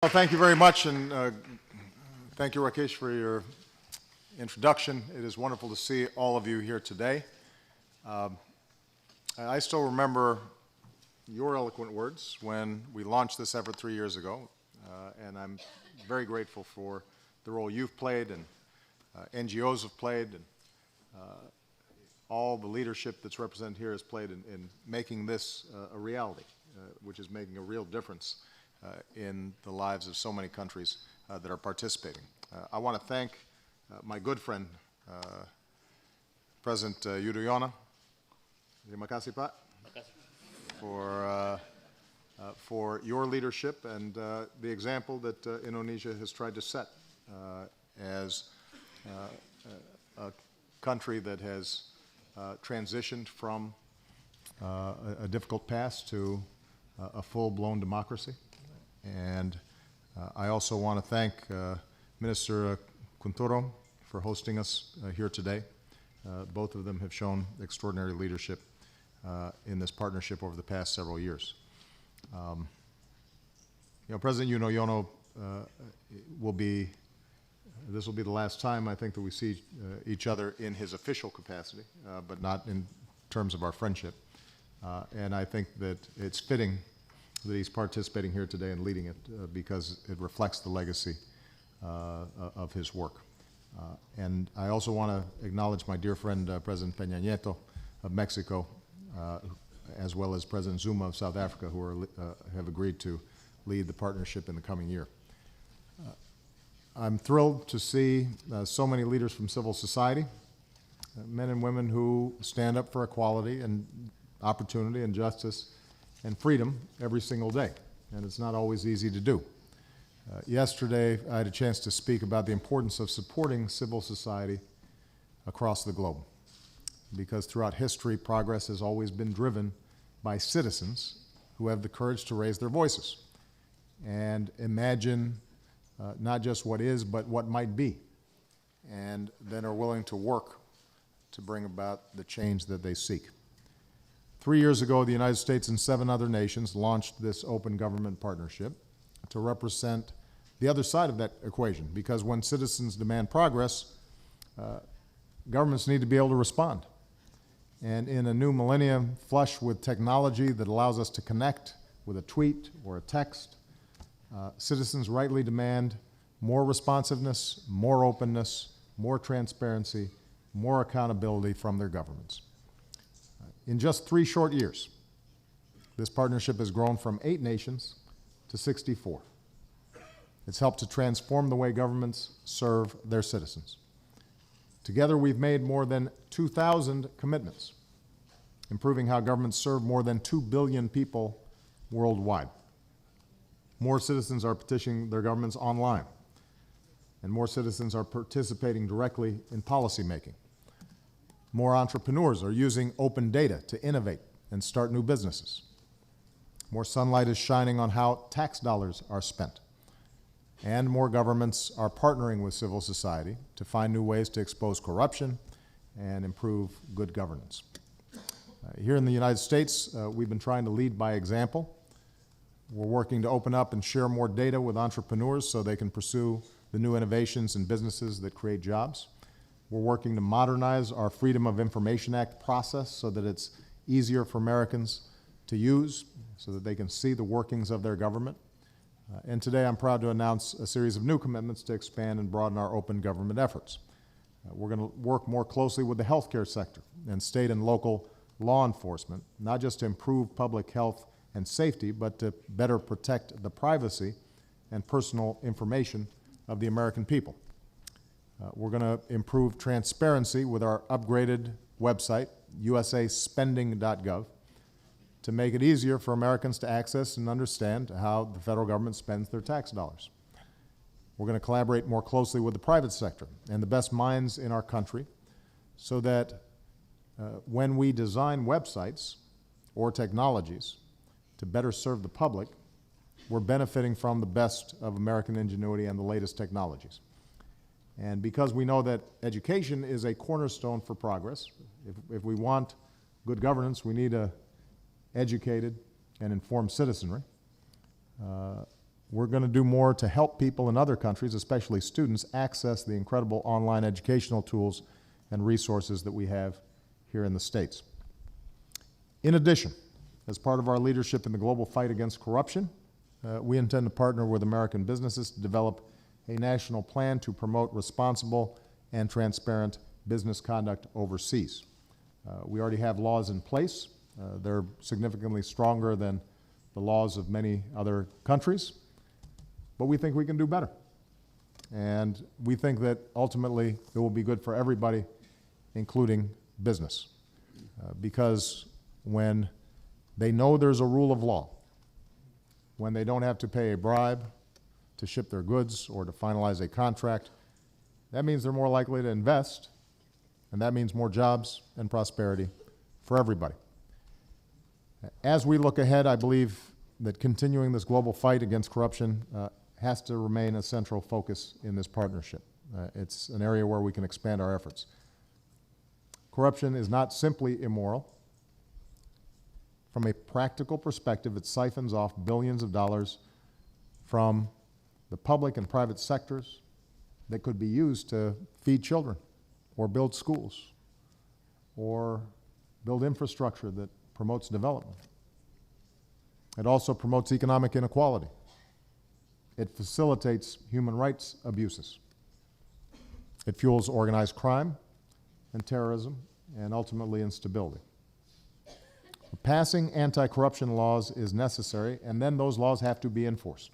Well, thank you very much, and thank you, Rakesh, for your introduction. It is wonderful to see all of you here today. I still remember your eloquent words when we launched this effort 3 years ago, and I'm very grateful for the role you've played and NGOs have played, and all the leadership that's represented here has played in making this a reality, which is making a real difference in the lives of so many countries that are participating. I want to thank my good friend, President Yudhoyono, for your leadership and the example that Indonesia has tried to set as a country that has transitioned from a difficult past to a full-blown democracy. And I also want to thank Minister Kuntoro for hosting us here today. Both of them have shown extraordinary leadership in this partnership over the past several years. President Yudhoyono this will be the last time I think that we see each other in his official capacity, but not in terms of our friendship. And I think that it's fitting that he's participating here today and leading it because it reflects the legacy of his work. And I also want to acknowledge my dear friend, President Peña Nieto of Mexico, as well as President Zuma of South Africa, who have agreed to lead the partnership in the coming year. I'm thrilled to see so many leaders from civil society, men and women who stand up for equality and opportunity and justice and freedom every single day, and it's not always easy to do. Yesterday, I had a chance to speak about the importance of supporting civil society across the globe, because throughout history, progress has always been driven by citizens who have the courage to raise their voices and imagine not just what is, but what might be, and then are willing to work to bring about the change that they seek. 3 years ago, the United States and 7 other nations launched this open government partnership to represent the other side of that equation, because when citizens demand progress, governments need to be able to respond. And in a new millennium flush with technology that allows us to connect with a tweet or a text, citizens rightly demand more responsiveness, more openness, more transparency, more accountability from their governments. In just 3 short years, this partnership has grown from 8 nations to 64. It's helped to transform the way governments serve their citizens. Together, we've made more than 2,000 commitments, improving how governments serve more than 2 billion people worldwide. More citizens are petitioning their governments online, and more citizens are participating directly in policymaking. More entrepreneurs are using open data to innovate and start new businesses. More sunlight is shining on how tax dollars are spent. And more governments are partnering with civil society to find new ways to expose corruption and improve good governance. Here in the United States, we've been trying to lead by example. We're working to open up and share more data with entrepreneurs so they can pursue the new innovations and businesses that create jobs. We're working to modernize our Freedom of Information Act process so that it's easier for Americans to use, so that they can see the workings of their government. And today I'm proud to announce a series of new commitments to expand and broaden our open government efforts. We're going to work more closely with the healthcare sector and state and local law enforcement, not just to improve public health and safety, but to better protect the privacy and personal information of the American people. We're going to improve transparency with our upgraded website, usaspending.gov, to make it easier for Americans to access and understand how the federal government spends their tax dollars. We're going to collaborate more closely with the private sector and the best minds in our country so that when we design websites or technologies to better serve the public, we're benefiting from the best of American ingenuity and the latest technologies. And because we know that education is a cornerstone for progress, if we want good governance, we need an educated and informed citizenry. we're going to do more to help people in other countries, especially students, access the incredible online educational tools and resources that we have here in the States. In addition, as part of our leadership in the global fight against corruption, we intend to partner with American businesses to develop a national plan to promote responsible and transparent business conduct overseas. We already have laws in place. They're significantly stronger than the laws of many other countries, but we think we can do better. And we think that ultimately it will be good for everybody, including business, because when they know there's a rule of law, when they don't have to pay a bribe to ship their goods or to finalize a contract, that means they're more likely to invest, and that means more jobs and prosperity for everybody. As we look ahead, I believe that continuing this global fight against corruption has to remain a central focus in this partnership. It's an area where we can expand our efforts. Corruption is not simply immoral. From a practical perspective, it siphons off billions of dollars from the public and private sectors that could be used to feed children or build schools or build infrastructure that promotes development. It also promotes economic inequality. It facilitates human rights abuses. It fuels organized crime and terrorism and ultimately instability. Passing anti-corruption laws is necessary, and then those laws have to be enforced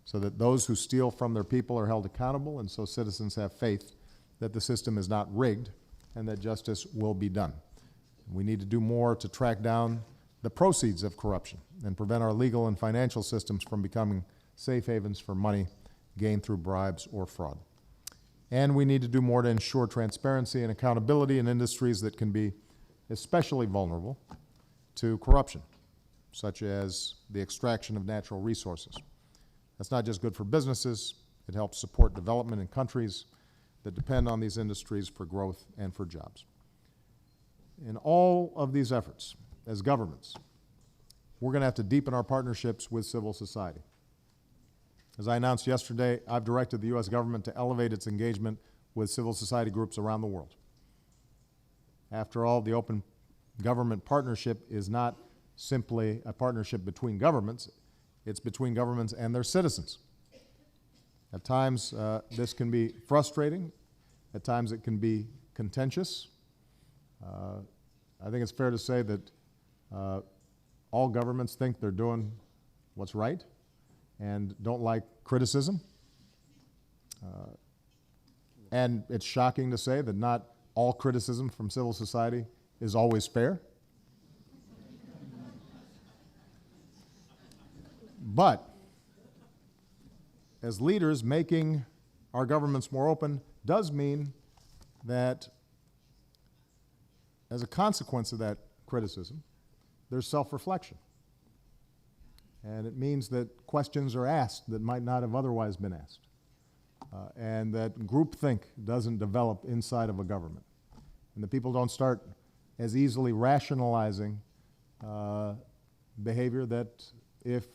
so that those who steal from their people are held accountable, and so citizens have faith that the system is not rigged and that justice will be done. We need to do more to track down the proceeds of corruption and prevent our legal and financial systems from becoming safe havens for money gained through bribes or fraud. And we need to do more to ensure transparency and accountability in industries that can be especially vulnerable to corruption, such as the extraction of natural resources. That's not just good for businesses, it helps support development in countries that depend on these industries for growth and for jobs. In all of these efforts, as governments, we're going to have to deepen our partnerships with civil society. As I announced yesterday, I've directed the U.S. government to elevate its engagement with civil society groups around the world. After all, the Open Government Partnership is not simply a partnership between governments, it's between governments and their citizens. At times, this can be frustrating. At times, it can be contentious. I think it's fair to say that all governments think they're doing what's right and don't like criticism. And it's shocking to say that not all criticism from civil society is always fair. But as leaders, making our governments more open does mean that as a consequence of that criticism, there's self-reflection. And it means that questions are asked that might not have otherwise been asked. And that groupthink doesn't develop inside of a government. And that people don't start as easily rationalizing behavior that, if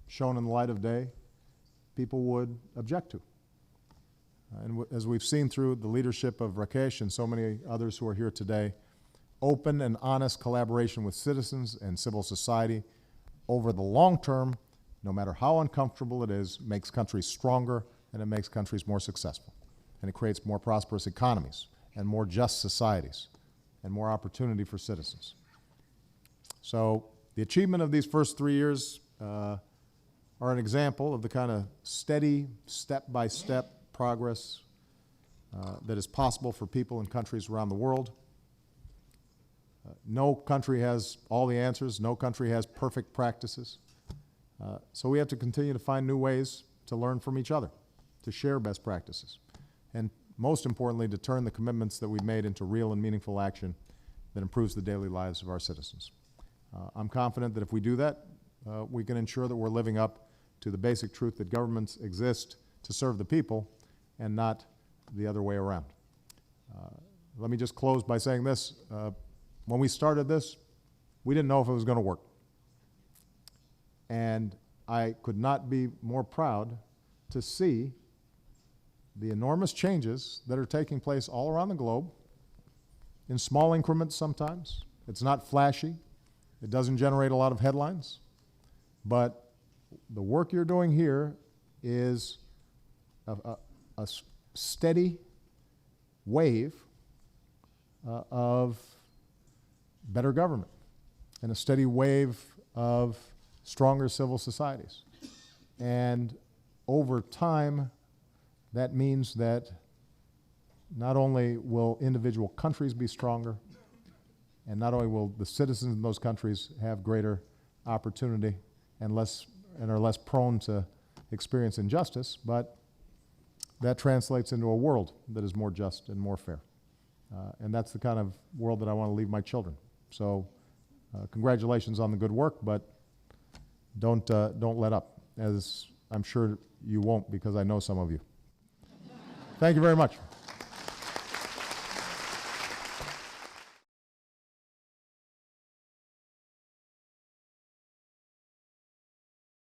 shown in the light of day, people would object to. And as we've seen through the leadership of Rakesh and so many others who are here today, open and honest collaboration with citizens and civil society over the long term, no matter how uncomfortable it is, makes countries stronger and it makes countries more successful. And it creates more prosperous economies and more just societies and more opportunity for citizens. So the achievement of these first 3 years are an example of the kind of steady, step-by-step progress that is possible for people in countries around the world. No country has all the answers. No country has perfect practices. So we have to continue to find new ways to learn from each other, to share best practices, and most importantly, to turn the commitments that we've made into real and meaningful action that improves the daily lives of our citizens. I'm confident that if we do that, we can ensure that we're living up to the basic truth that governments exist to serve the people and not the other way around. Let me just close by saying this. When we started this, we didn't know if it was going to work. And I could not be more proud to see the enormous changes that are taking place all around the globe, in small increments sometimes. It's not flashy. It doesn't generate a lot of headlines. But the work you're doing here is a steady wave of better government and a steady wave of stronger civil societies. And over time, that means that not only will individual countries be stronger, and not only will the citizens in those countries have greater opportunity and are less prone to experience injustice, but that translates into a world that is more just and more fair. And that's the kind of world that I want to leave my children. So congratulations on the good work, but don't let up, as I'm sure you won't, because I know some of you. Thank you very much.